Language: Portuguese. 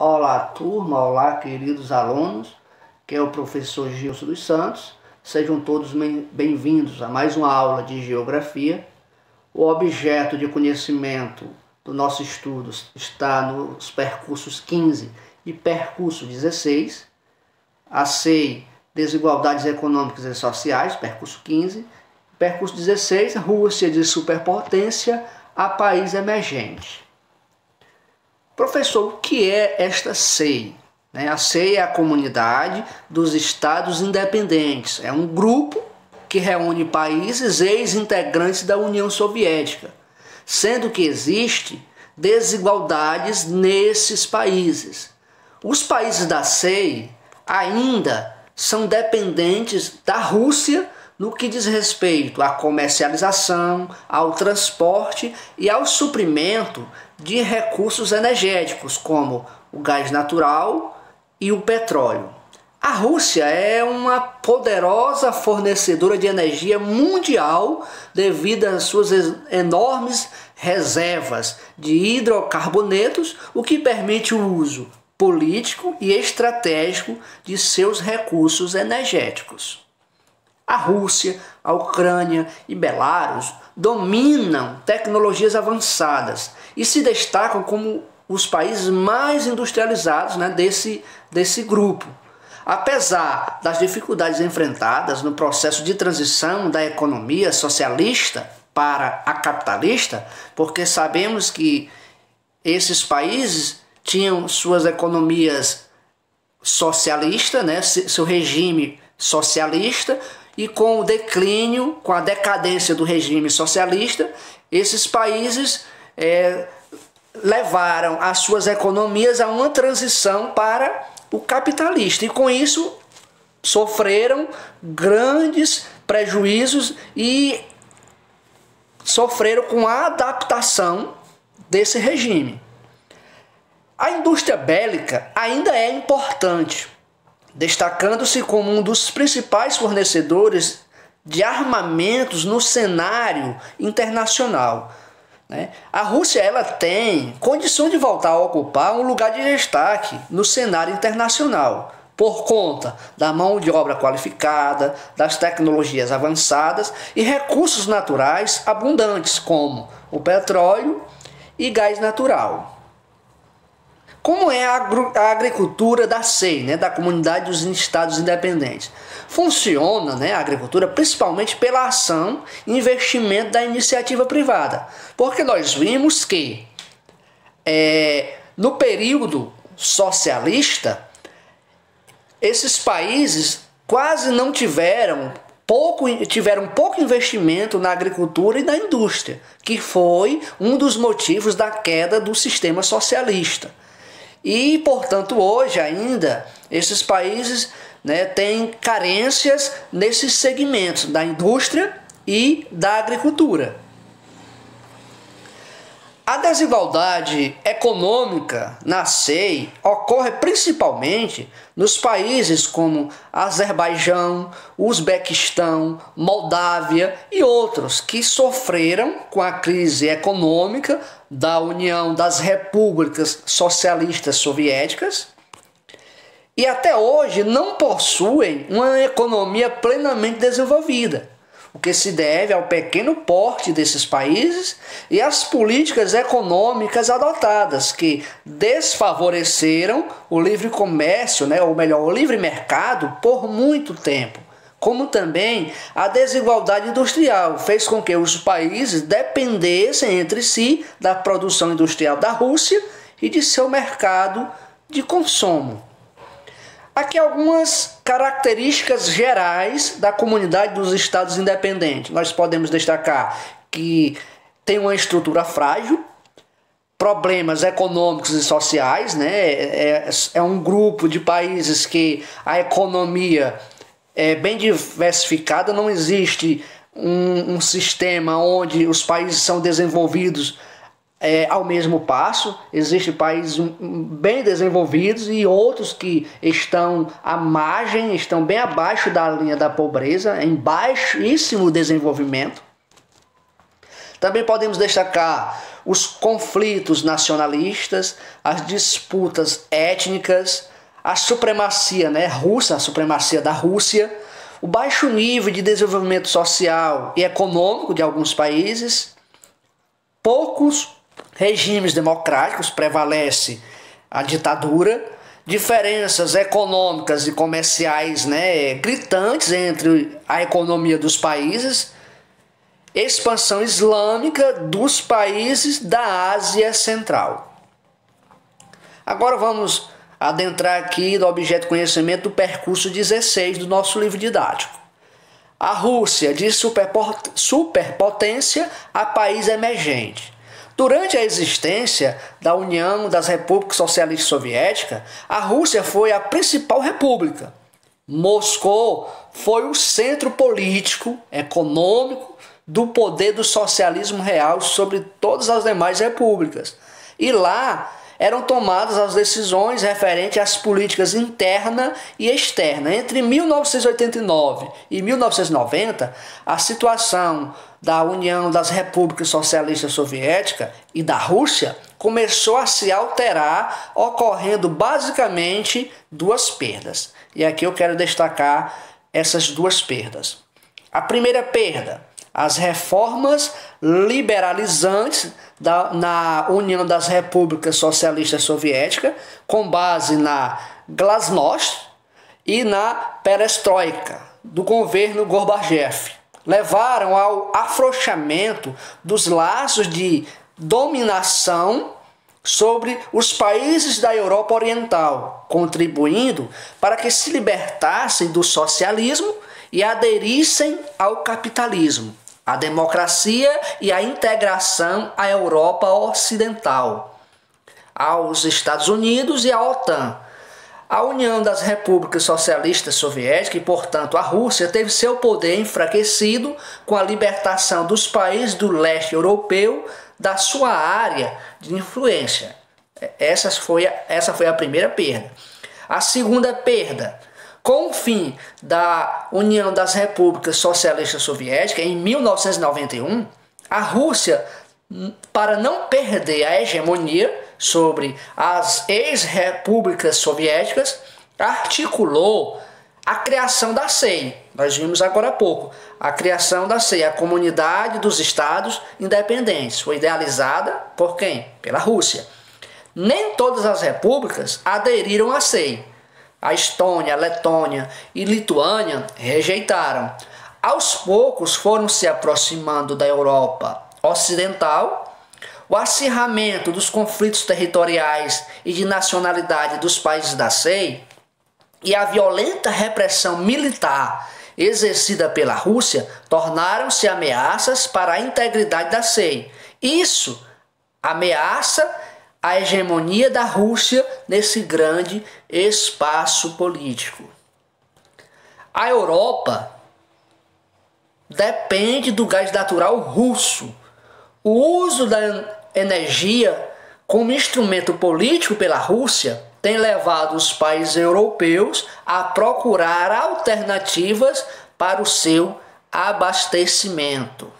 Olá, turma, olá, queridos alunos, que é o professor Gilson dos Santos. Sejam todos bem-vindos a mais uma aula de Geografia. O objeto de conhecimento do nosso estudo está nos percursos 15 e percurso 16. A SEI, Desigualdades Econômicas e Sociais, percurso 15. Percurso 16, Rússia de superpotência a país emergente. Professor, o que é esta SEI? A SEI é a Comunidade dos Estados Independentes. É um grupo que reúne países ex-integrantes da União Soviética, sendo que existe desigualdades nesses países. Os países da SEI ainda são dependentes da Rússia no que diz respeito à comercialização, ao transporte e ao suprimento de recursos energéticos, como o gás natural e o petróleo. A Rússia é uma poderosa fornecedora de energia mundial devido às suas enormes reservas de hidrocarbonetos, o que permite o uso político e estratégico de seus recursos energéticos. A Rússia, a Ucrânia e Belarus dominam tecnologias avançadas e se destacam como os países mais industrializados, desse grupo. Apesar das dificuldades enfrentadas no processo de transição da economia socialista para a capitalista, porque sabemos que esses países tinham suas economias socialistas, seu regime socialista, e com o declínio, com a decadência do regime socialista, esses países levaram as suas economias a uma transição para o capitalista. E com isso sofreram grandes prejuízos e sofreram com a adaptação desse regime. A indústria bélica ainda é importante, destacando-se como um dos principais fornecedores de armamentos no cenário internacional. A Rússia tem condição de voltar a ocupar um lugar de destaque no cenário internacional, por conta da mão de obra qualificada, das tecnologias avançadas e recursos naturais abundantes, como o petróleo e gás natural. Como é a agricultura da SEI, da Comunidade dos Estados Independentes? Funciona a agricultura principalmente pela ação e investimento da iniciativa privada. Porque nós vimos que no período socialista, esses países quase não tiveram pouco investimento na agricultura e na indústria, que foi um dos motivos da queda do sistema socialista. E, portanto, hoje ainda, esses países têm carências nesses segmentos da indústria e da agricultura. A desigualdade econômica na SEI ocorre principalmente nos países como Azerbaijão, Uzbequistão, Moldávia e outros que sofreram com a crise econômica da União das Repúblicas Socialistas Soviéticas e até hoje não possuem uma economia plenamente desenvolvida, o que se deve ao pequeno porte desses países e às políticas econômicas adotadas que desfavoreceram o livre comércio, ou melhor, o livre mercado por muito tempo. Como também a desigualdade industrial fez com que os países dependessem entre si da produção industrial da Rússia e de seu mercado de consumo. Aqui algumas características gerais da Comunidade dos Estados Independentes. Nós podemos destacar que tem uma estrutura frágil, problemas econômicos e sociais, é um grupo de países que a economia é bem diversificada, não existe um sistema onde os países são desenvolvidos ao mesmo passo. Existem países bem desenvolvidos e outros que estão à margem, estão bem abaixo da linha da pobreza, em baixíssimo desenvolvimento. Também podemos destacar os conflitos nacionalistas, as disputas étnicas, a supremacia russa, a supremacia da Rússia, o baixo nível de desenvolvimento social e econômico de alguns países, poucos regimes democráticos, prevalece a ditadura, diferenças econômicas e comerciais gritantes entre a economia dos países, expansão islâmica dos países da Ásia Central. Agora vamos adentrar aqui no objeto de conhecimento do percurso 16 do nosso livro didático. A Rússia de superpotência a país emergente. Durante a existência da União das Repúblicas Socialistas Soviéticas, a Rússia foi a principal república. Moscou foi o centro político, econômico, do poder do socialismo real sobre todas as demais repúblicas. E lá eram tomadas as decisões referentes às políticas interna e externa. Entre 1989 e 1990, a situação da União das Repúblicas Socialistas Soviéticas e da Rússia começou a se alterar, ocorrendo basicamente duas perdas. E aqui eu quero destacar essas duas perdas. A primeira perda, as reformas liberalizantes na União das Repúblicas Socialistas Soviéticas, com base na Glasnost e na Perestroika do governo Gorbachev, levaram ao afrouxamento dos laços de dominação sobre os países da Europa Oriental, contribuindo para que se libertassem do socialismo e aderissem ao capitalismo, à democracia e à integração à Europa Ocidental, aos Estados Unidos e à OTAN. A União das Repúblicas Socialistas Soviéticas e, portanto, a Rússia teve seu poder enfraquecido com a libertação dos países do leste europeu da sua área de influência. Essa foi a primeira perda. A segunda perda, com o fim da União das Repúblicas Socialistas Soviéticas, em 1991, a Rússia, para não perder a hegemonia sobre as ex-repúblicas soviéticas, articulou a criação da CEI. Nós vimos agora há pouco. A criação da CEI, a Comunidade dos Estados Independentes, foi idealizada por quem? Pela Rússia. Nem todas as repúblicas aderiram à CEI. A Estônia, a Letônia e Lituânia rejeitaram. Aos poucos foram se aproximando da Europa Ocidental. O acirramento dos conflitos territoriais e de nacionalidade dos países da CEI e a violenta repressão militar exercida pela Rússia tornaram-se ameaças para a integridade da CEI. Isso ameaça a hegemonia da Rússia nesse grande espaço político. A Europa depende do gás natural russo. O uso da energia como instrumento político pela Rússia tem levado os países europeus a procurar alternativas para o seu abastecimento.